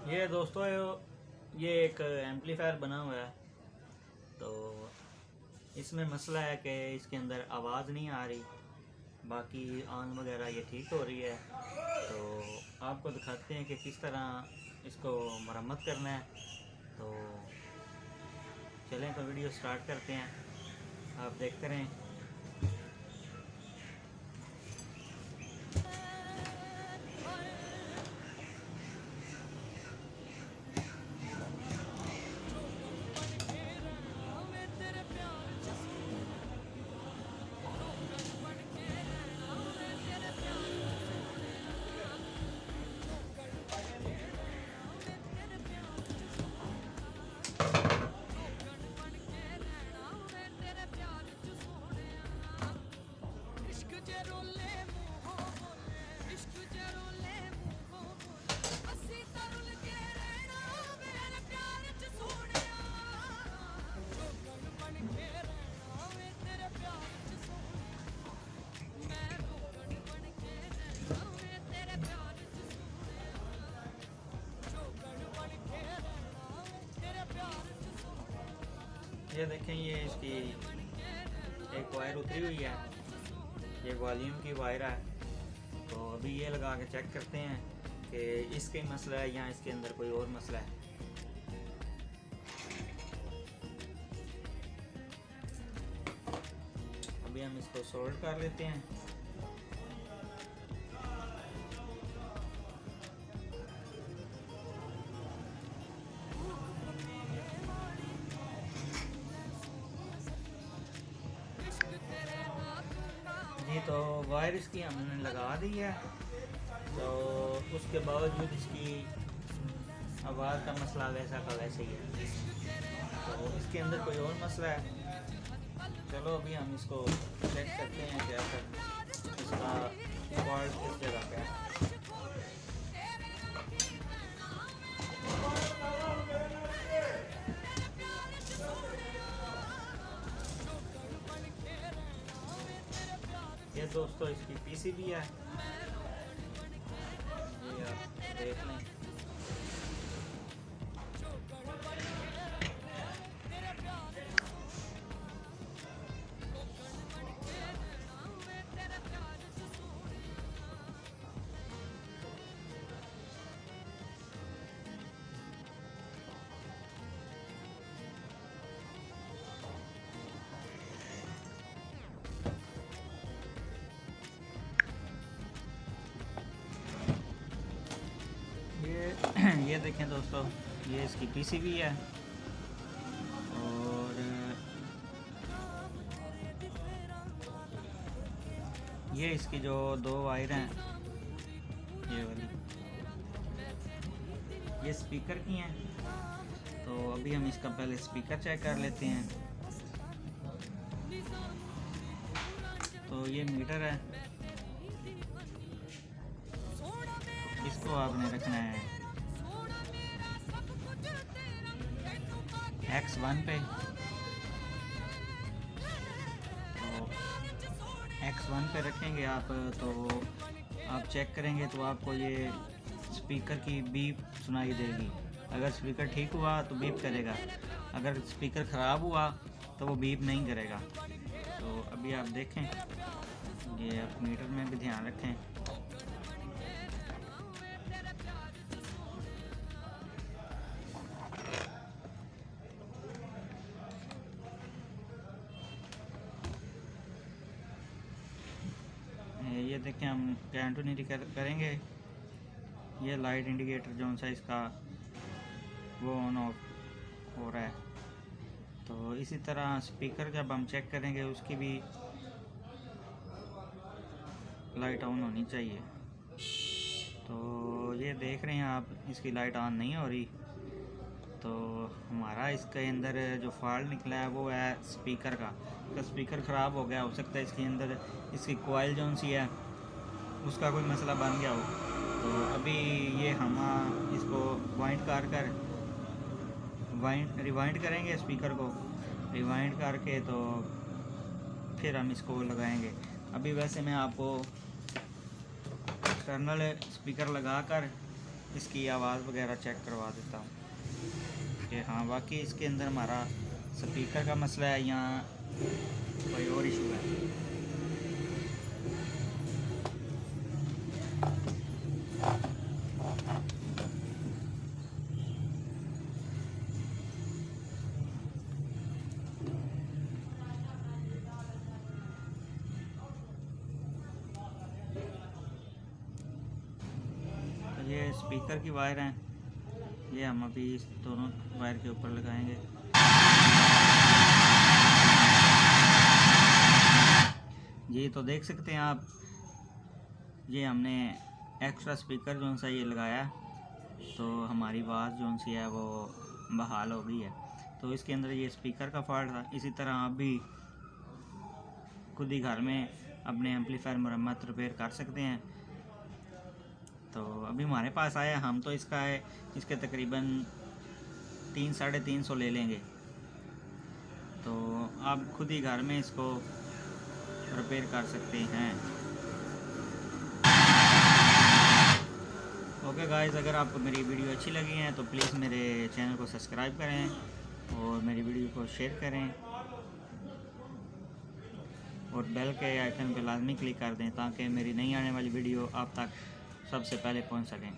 ये दोस्तों ये एक एम्पलीफायर बना हुआ है। तो इसमें मसला है कि इसके अंदर आवाज़ नहीं आ रही, बाकी ऑन वगैरह ये ठीक हो रही है। तो आपको दिखाते हैं कि किस तरह इसको मरम्मत करना है। तो चलें तो वीडियो स्टार्ट करते हैं, आप देखते रहें। ये देखें, ये इसकी एक वायर उतरी हुई है, ये वॉल्यूम की वायर है। तो अभी ये लगा के चेक करते हैं कि इसका ही मसला है या इसके अंदर कोई और मसला है। अभी हम इसको सोल्ड कर लेते हैं। जी, तो वायर इसकी हमने लगा दी है। तो उसके बावजूद इसकी आवाज़ का मसला वैसा का वैसे ही है। तो इसके अंदर कोई और मसला है। चलो अभी हम इसको चेक करते हैं कि आखिर इसका फॉल्ट किस जगह पे है। ये दोस्तों इसकी पीसीबी है, ये आप देख लें। ये देखें दोस्तों, ये इसकी पीसीबी है और ये इसकी जो दो वायर हैं, ये वाली, ये स्पीकर की हैं। तो अभी हम इसका पहले स्पीकर चेक कर लेते हैं। तो ये मीटर है, इसको आपने रखना है X1 पे। तो X1 पे रखेंगे आप, तो आप चेक करेंगे तो आपको ये स्पीकर की बीप सुनाई देगी। अगर स्पीकर ठीक हुआ तो बीप करेगा, अगर स्पीकर ख़राब हुआ तो वो बीप नहीं करेगा। तो अभी आप देखें, ये आप मीटर में भी ध्यान रखें। ये देखें, हम कंटिन्यू करेंगे। ये लाइट इंडिकेटर जो सा इसका वो ऑन ऑफ हो रहा है। तो इसी तरह स्पीकर जब हम चेक करेंगे उसकी भी लाइट ऑन होनी चाहिए। तो ये देख रहे हैं आप, इसकी लाइट ऑन नहीं हो रही। तो हमारा इसके अंदर जो फॉल्ट निकला है वो है स्पीकर का। तो स्पीकर ख़राब हो गया, हो सकता है इसके अंदर इसकी कॉइल जो सी है उसका कोई मसला बन गया हो। तो अभी ये हम इसको वाइंड कर रिवाइंड करेंगे स्पीकर को, रिवाइंड करके तो फिर हम इसको लगाएंगे। अभी वैसे मैं आपको एक्सटर्नल स्पीकर लगाकर इसकी आवाज़ वगैरह चेक करवा देता हूँ कि हाँ वाकई इसके अंदर हमारा स्पीकर का मसला है या कोई और इशू है। ये स्पीकर की वायर हैं, ये हम अभी इस दोनों वायर के ऊपर लगाएंगे। जी तो देख सकते हैं आप, ये हमने एक्स्ट्रा स्पीकर जो सा ये लगाया, तो हमारी आवाज़ जो सी है वो बहाल हो गई है। तो इसके अंदर ये स्पीकर का फॉल्ट था। इसी तरह आप भी खुद ही घर में अपने एम्पलीफायर मरम्मत रिपेयर कर सकते हैं। तो अभी हमारे पास आया, हम तो इसके तकरीबन 300-350 ले लेंगे। तो आप खुद ही घर में इसको रिपेयर कर सकते हैं। ओके गाइस, अगर आपको मेरी वीडियो अच्छी लगी है तो प्लीज़ मेरे चैनल को सब्सक्राइब करें और मेरी वीडियो को शेयर करें और बेल के आइकन पर लाजमी क्लिक कर दें ताकि मेरी नई आने वाली वीडियो आप तक सबसे पहले पहुंच सकें।